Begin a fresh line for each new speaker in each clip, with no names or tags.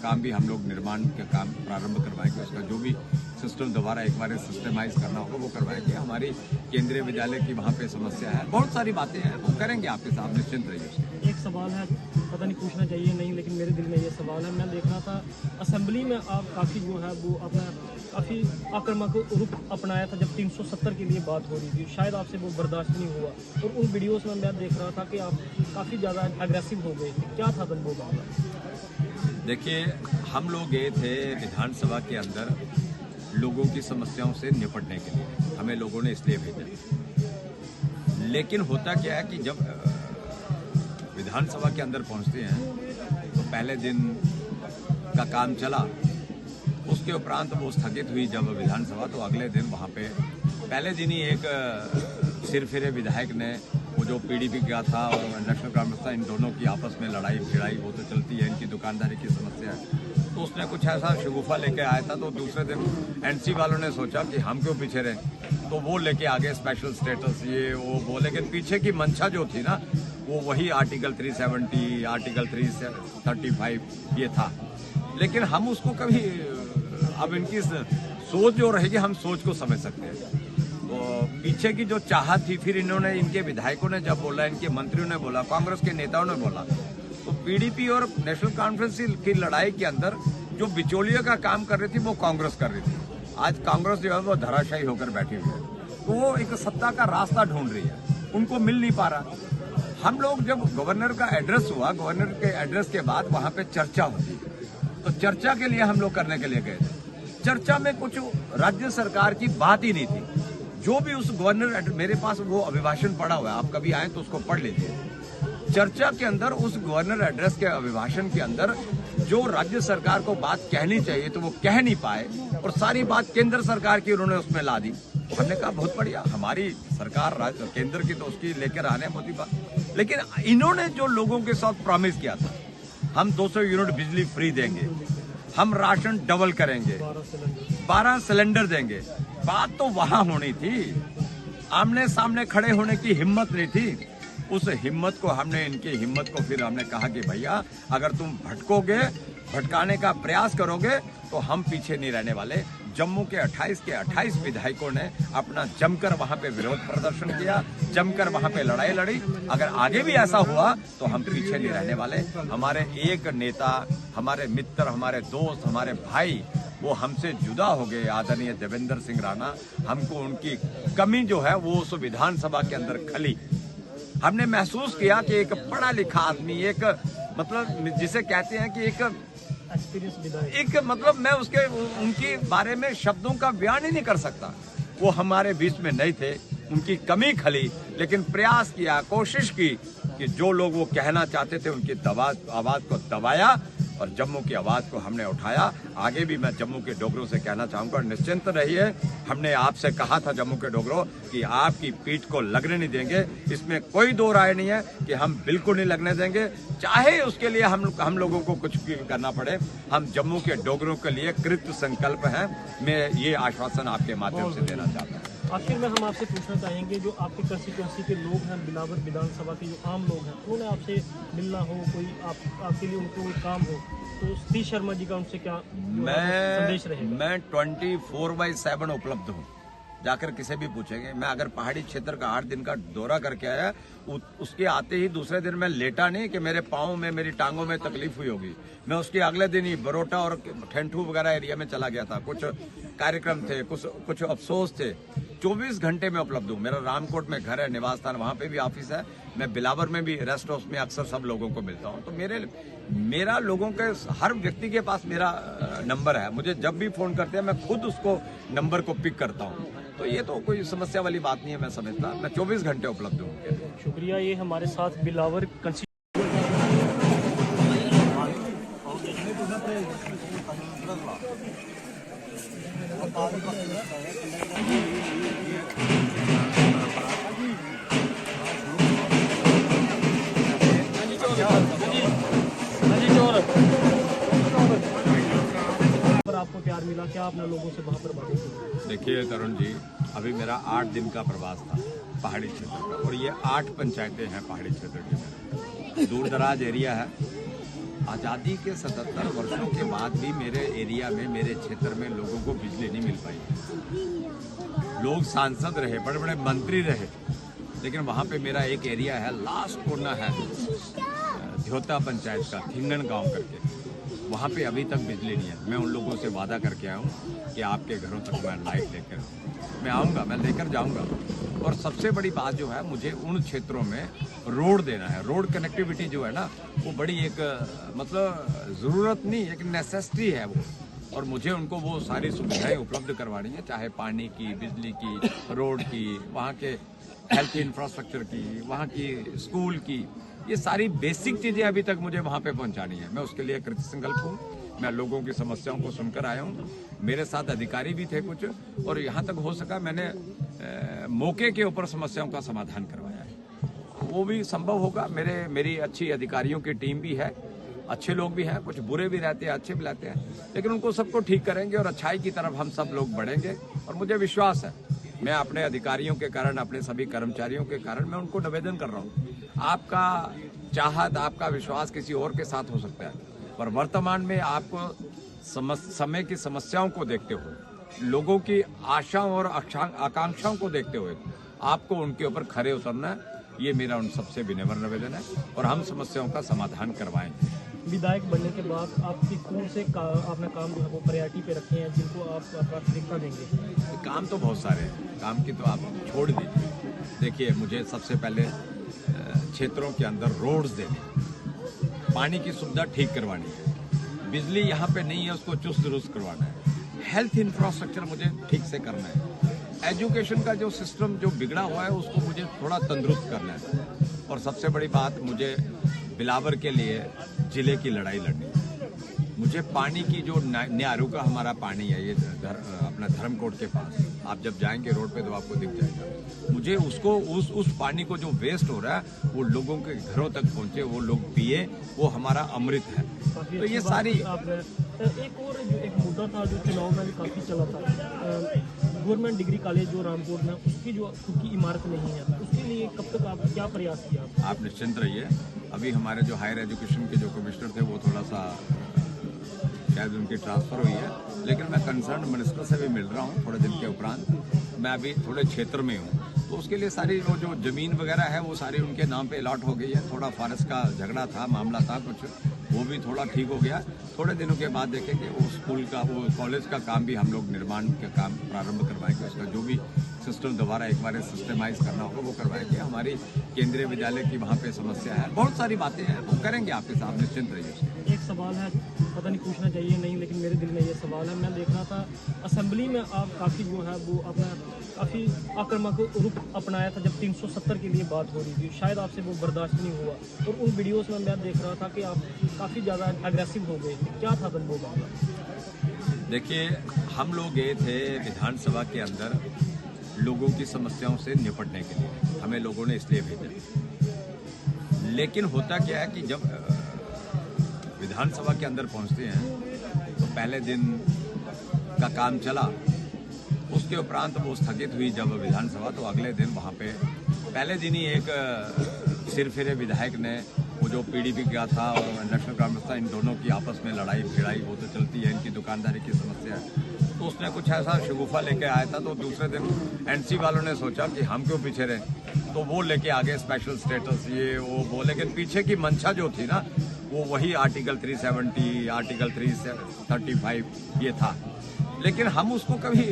काम भी हम लोग निर्माण का काम प्रारंभ करवाएंगे। उसका जो भी सिस्टम दोबारा एक बार सिस्टमाइज करना होगा वो करवाएंगे। हमारी केंद्रीय विद्यालय की वहाँ पे समस्या है, बहुत सारी बातें हैं, वो करेंगे आपके साथ, निश्चिंत रहिए।
एक सवाल है, पता नहीं पूछना चाहिए नहीं, लेकिन मेरे दिल में ये सवाल है। मैं देख रहा था असेंबली में आप काफ़ी जो है वो अपना काफ़ी आक्रामक रुख अपनाया था जब 370 के लिए बात हो रही थी। शायद आपसे वो बर्दाश्त नहीं हुआ और उन वीडियोस में मैं देख रहा था कि आप काफ़ी ज़्यादा एग्रेसिव हो गए थे। क्या था वो बात?
देखिए, हम लोग गए थे विधानसभा के अंदर लोगों की समस्याओं से निपटने के लिए, हमें लोगों ने इसलिए भेजा। लेकिन होता क्या है कि जब विधानसभा के अंदर पहुंचते हैं तो पहले दिन का काम चला, उसके उपरांत वो स्थगित हुई जब विधानसभा, तो अगले दिन वहाँ पे पहले दिन ही एक सिरफिरे विधायक ने, वो जो पीडीपी का था और नेशनल कांग्रेस था, इन दोनों की आपस में लड़ाई भिड़ाई वो तो चलती है, इनकी दुकानदारी की समस्या है, तो उसने कुछ ऐसा शगुफा लेके आया था। तो दूसरे दिन एनसी वालों ने सोचा कि हम क्यों पीछे रहे, तो वो लेके आगे स्पेशल स्टेटस ये वो, लेकिन पीछे की मंशा जो थी ना वो वही आर्टिकल 370, आर्टिकल 335 ये था। लेकिन हम उसको कभी, अब इनकी सोच जो रहेगी हम सोच को समझ सकते हैं। तो पीछे की जो चाहत थी, फिर इन्होंने, इनके विधायकों ने जब बोला, इनके मंत्रियों ने बोला, कांग्रेस के नेताओं ने बोला, तो पीडीपी और नेशनल कॉन्फ्रेंस की लड़ाई के अंदर जो बिचौलियों का काम कर रही थी वो कांग्रेस कर रही थी। आज कांग्रेस जो है वो धराशायी होकर बैठी हुई है, तो वो एक सत्ता का रास्ता ढूंढ रही है, उनको मिल नहीं पा रहा। हम लोग जब गवर्नर का एड्रेस हुआ, गवर्नर के एड्रेस के बाद वहां पे चर्चा हुई, तो चर्चा के लिए हम लोग करने के लिए गए थे। चर्चा में कुछ राज्य सरकार की बात ही नहीं थी। जो भी उस गवर्नर, मेरे पास वो अभिभाषण पड़ा हुआ है, आप कभी आए तो उसको पढ़ लीजिए। चर्चा के अंदर उस गवर्नर एड्रेस के अभिभाषण के अंदर जो राज्य सरकार को बात कहनी चाहिए तो वो कह नहीं पाए, और सारी बात केंद्र सरकार की उन्होंने उसमें ला दी। हमने कहा बहुत बढ़िया, हमारी सरकार केंद्र की तो उसकी लेकर आने मोदी बात। लेकिन इन्होंने जो लोगों के साथ प्रॉमिस किया था, हम 200 यूनिट बिजली फ्री देंगे, हम राशन डबल करेंगे, 12 सिलेंडर देंगे, बात तो वहां होनी थी, आमने सामने खड़े होने की हिम्मत नहीं थी। उस हिम्मत को हमने, इनकी हिम्मत को फिर हमने कहा कि भैया अगर तुम भटकोगे, भटकाने का प्रयास करोगे तो हम पीछे नहीं रहने वाले। जम्मू के 28 विधायकों ने अपना जमकर वहां पे विरोध प्रदर्शन किया, जमकर वहां पे लड़ाई लड़ी। अगर आगे भी ऐसा हुआ तो हम पीछे नहीं रहने वाले। हमारे एक नेता, हमारे मित्र, हमारे दोस्त, हमारे भाई वो हमसे जुदा हो गए, आदरणीय देवेंद्र सिंह राणा। हमको उनकी कमी जो है वो उस विधानसभा के अंदर खली। हमने महसूस किया कि एक पढ़ा लिखा आदमी, एक मतलब जिसे कहते हैं कि एक मतलब मैं उनके बारे में शब्दों का बयान ही नहीं कर सकता। वो हमारे बीच में नहीं थे, उनकी कमी खली, लेकिन प्रयास किया, कोशिश की कि जो लोग वो कहना चाहते थे उनकी आवाज को दबाया और जम्मू की आवाज को हमने उठाया। आगे भी मैं जम्मू के डोगरों से कहना चाहूंगा, निश्चिंत रहिए। हमने आपसे कहा था जम्मू के डोगरों कि आपकी पीठ को लगने नहीं देंगे, इसमें कोई दो राय नहीं है कि हम बिल्कुल नहीं लगने देंगे, चाहे उसके लिए हम लोगों को कुछ भी करना पड़े। हम जम्मू के डोगरों के लिए कृत संकल्प हैं। मैं ये आश्वासन आपके माध्यम से देना चाहता हूँ।
आखिर में हम आपसे पूछना चाहेंगे, जो आपके कंस्टिट्यूंसी के लोग हैं, बिलावर विधानसभा के जो आम लोग हैं, उन्होंने आपसे मिलना हो, कोई आपके लिए उनको कोई काम हो, तो सतीश शर्मा जी का उनसे क्या संदेश रहेगा?
मैं 24/7 उपलब्ध हूँ। जाकर किसे भी पूछेंगे। मैं अगर पहाड़ी क्षेत्र का 8 दिन का दौरा करके आया, उसके आते ही दूसरे दिन मैं लेटा नहीं कि मेरे पाँव में, मेरी टांगों में तकलीफ हुई होगी। मैं उसके अगले दिन ही बरोटा और ठेंठू वगैरह एरिया में चला गया था। कुछ कार्यक्रम थे, कुछ अफसोस थे। 24 घंटे में उपलब्ध हूँ। मेरा रामकोट में घर है, निवास स्थान, वहाँ पे भी ऑफिस है। मैं बिलावर में भी रेस्ट हाउस में अक्सर सब लोगों को मिलता हूँ। तो मेरा लोगों के हर व्यक्ति के पास मेरा नंबर है, मुझे जब भी फोन करते हैं मैं खुद उसको नंबर को पिक करता हूँ, तो ये तो कोई समस्या वाली बात नहीं है। मैं समझता मैं 24 घंटे उपलब्ध हूँ उनके लिए।
शुक्रिया। ये हमारे साथ बिलावर पर आपको प्यार मिला, क्या आपने लोगों से वहाँ पर बातें की?
देखिए तरुण जी, अभी मेरा 8 दिन का प्रवास था पहाड़ी क्षेत्र का, और ये 8 पंचायतें हैं पहाड़ी क्षेत्र की। दूर दराज एरिया है। आज़ादी के 77 वर्षों के बाद भी मेरे एरिया में, मेरे क्षेत्र में लोगों को बिजली नहीं मिल पाई। लोग सांसद रहे, बड़े बड़े मंत्री रहे, लेकिन वहाँ पे मेरा एक एरिया है, लास्ट कोना है ध्योता पंचायत का, थिंगन गांव करके, वहाँ पे अभी तक बिजली नहीं है। मैं उन लोगों से वादा करके आया हूँ कि आपके घरों तक मैं लाइट लेकर मैं आऊँगा, मैं लेकर जाऊँगा। और सबसे बड़ी बात जो है, मुझे उन क्षेत्रों में रोड देना है। रोड कनेक्टिविटी जो है ना, वो बड़ी एक मतलब ज़रूरत नहीं, एक नेसेसिटी है वो, और मुझे उनको वो सारी सुविधाएं उपलब्ध करवानी है, चाहे पानी की, बिजली की, रोड की, वहाँ के हेल्थ इंफ्रास्ट्रक्चर की, वहाँ की स्कूल की, ये सारी बेसिक चीज़ें अभी तक मुझे वहाँ पे पहुँचानी है। मैं उसके लिए कृत संकल्प हूँ। मैं लोगों की समस्याओं को सुनकर आया हूँ। मेरे साथ अधिकारी भी थे कुछ, और यहाँ तक हो सका मैंने मौके के ऊपर समस्याओं का समाधान करवाया है। वो भी संभव होगा। मेरी अच्छी अधिकारियों की टीम भी है, अच्छे लोग भी हैं, कुछ बुरे भी रहते हैं, अच्छे भी रहते हैं, लेकिन उनको सबको ठीक करेंगे और अच्छाई की तरफ हम सब लोग बढ़ेंगे। और मुझे विश्वास है, मैं अपने अधिकारियों के कारण, अपने सभी कर्मचारियों के कारण मैं उनको निवेदन कर रहा हूँ। आपका चाहत, आपका विश्वास किसी और के साथ हो सकता है, पर वर्तमान में आपको समय की समस्याओं को देखते हुए, लोगों की आशाओं और आकांक्षाओं को देखते हुए आपको उनके ऊपर खरे उतरना है। ये मेरा उन सबसे विनम्र निवेदन है, और हम समस्याओं का समाधान करवाएंगे।
विधायक बनने के बाद आपकी कौन से आपने काम जो है वो प्रायोरिटी पे रखे हैं, जिनको आप प्राथमिकता देंगे?
काम तो बहुत सारे हैं, काम की तो आप छोड़ दीजिए। देखिए, मुझे सबसे पहले क्षेत्रों के अंदर रोड्स देने, पानी की सुविधा ठीक करवानी है, बिजली यहाँ पे नहीं है उसको चुस्त दुरुस्त करवाना है, हेल्थ इंफ्रास्ट्रक्चर मुझे ठीक से करना है, एजुकेशन का जो सिस्टम जो बिगड़ा हुआ है उसको मुझे थोड़ा तंदुरुस्त करना है, और सबसे बड़ी बात, मुझे बिलावर के लिए जिले की लड़ाई लड़नी है। मुझे पानी की जो न्यारू का हमारा पानी है, ये अपना धर्मकोट के पास, आप जब जाएंगे रोड पे तो आपको दिख जाएगा। मुझे उसको उस पानी को जो वेस्ट हो रहा है वो लोगों के घरों तक पहुंचे, वो लोग पिए, वो हमारा अमृत है। तो ये सारी
एक और जो एक मुद्दा था जो चुनाव में भी काफी चला था, गवर्नमेंट डिग्री कॉलेज जो रामकोट में, उसकी जो खुद की इमारत नहीं है, उसके लिए कब तक आप क्या प्रयास किया?
आप निश्चिंत रहिए। अभी हमारे जो हायर एजुकेशन के जो कमिश्नर थे वो थोड़ा सा शायद उनकी ट्रांसफर हुई है, लेकिन मैं कंसर्न मिनिस्टर से भी मिल रहा हूँ थोड़े दिन के उपरांत। मैं अभी थोड़े क्षेत्र में हूँ, तो उसके लिए सारी वो जो जमीन वगैरह है वो सारी उनके नाम पे अलॉट हो गई है। थोड़ा फॉरेस्ट का झगड़ा था, मामला था कुछ, वो भी थोड़ा ठीक हो गया। थोड़े दिनों के बाद देखेंगे वो स्कूल का, वो कॉलेज का काम भी हम लोग निर्माण का काम प्रारंभ करवाएंगे। उसका जो भी सिस्टम दोबारा एक बार सिस्टमाइज करना होगा वो करवाएंगे। हमारी केंद्रीय विद्यालय की वहाँ पे समस्या है, बहुत सारी बातें हैं, वो करेंगे आपके साथ, निश्चिंत रहिए।
एक सवाल है, पता नहीं पूछना चाहिए नहीं, लेकिन मेरे दिल में ये सवाल है। मैं देख रहा था असेंबली में आप काफ़ी जो है वो अपना काफ़ी आक्रामक रुख अपनाया था जब 370 के लिए बात हो रही थी। शायद आपसे वो बर्दाश्त नहीं हुआ, और उन वीडियोस में मैं देख रहा था कि आप काफ़ी ज़्यादा एग्रेसिव हो गए थे। क्या था तब वो मामला?
देखिए, हम लोग गए थे विधानसभा के अंदर लोगों की समस्याओं से निपटने के लिए, हमें लोगों ने इसलिए भेजा। लेकिन होता क्या है कि जब विधानसभा के अंदर पहुंचते हैं तो पहले दिन का काम चला, उसके उपरांत वो स्थगित हुई जब विधानसभा, तो अगले दिन वहाँ पे पहले दिन ही एक सिरफिरे विधायक ने, वो जो पीडीपी का था और नेशनल कांग्रेस था, इन दोनों की आपस में लड़ाई भिड़ाई वो तो चलती है, इनकी दुकानदारी की समस्या है, तो उसने कुछ ऐसा शगुफा लेके आया था। तो दूसरे दिन एनसी वालों ने सोचा कि हम क्यों पीछे रहे, तो वो लेके आगे स्पेशल स्टेटस ये वो, लेकिन पीछे की मंशा जो थी ना, वो वही आर्टिकल 370, आर्टिकल 335 ये था। लेकिन हम उसको कभी,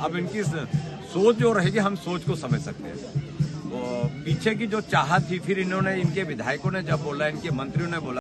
अब इनकी सोच जो रहेगी, हम सोच को समझ सकते हैं। तो पीछे की जो चाहत थी, फिर इन्होंने, इनके विधायकों ने जब बोला, इनके मंत्रियों ने बोला